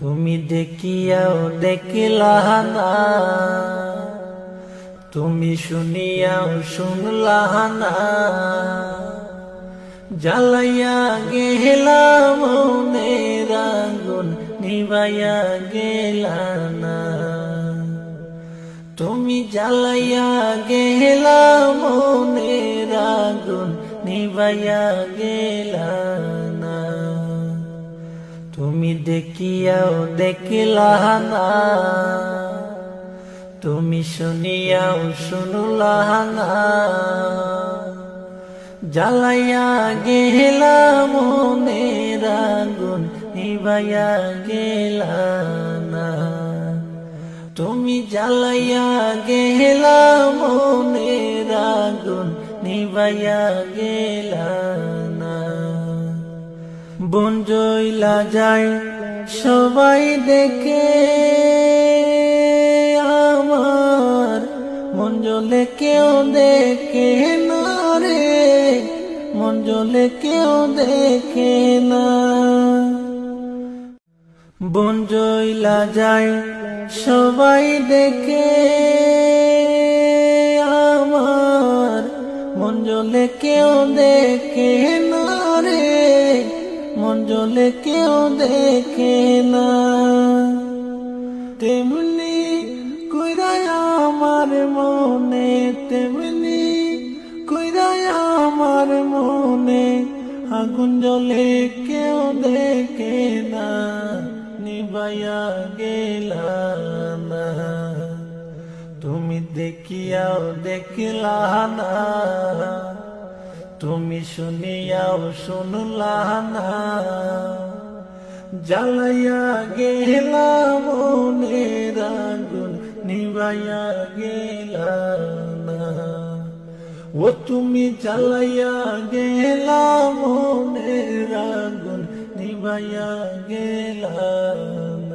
তুমি দেখিয়াও দেখিলা না, তুমি শুনিয়াও শুনলা না, জ্বালাইয়া গেলা মনের আগুন নিভাইয়া গেলা না। তুমি জ্বালাইয়া গেলা মনের আগুন নিভাইয়া গেলা না। তুমি দেখিয়াও দেখিলা না, তুমি শুনিয়াও শুনলা না, জ্বালাইয়া গেলা মনের আগুন নিভাইয়া গেলা না। তুমি জ্বালাইয়া গেলা মনের আগুন নিভাইয়া গেলা না। বন জ্বলা যায় সবাই দেখে আমার, মন জ্বলে কেউ দেখে না রে, মন জ্বলে কেউ দেখে না। বন জ্বলা যায় সবাই দেখে আমার, মন জ্বলে কেউ দেখে না রে, মন জ্বলে কেউ দেখে না। তেমনি কইরাই আমার মনে, তেমনি কইরাই আমার মনে আগুন জ্বলে কেউ দেখে না, নিভাইয়া গেলা না। তুমি দেখিয়াও দেখিলা না, তুমি শুনিয়াও শুনলা না, জ্বালাইয়া গেলা মনের আগুন নিভাইয়া গেলা না। ও তুমি জ্বালাইয়া গেলা মনের আগুন নিভাইয়া গেলা না।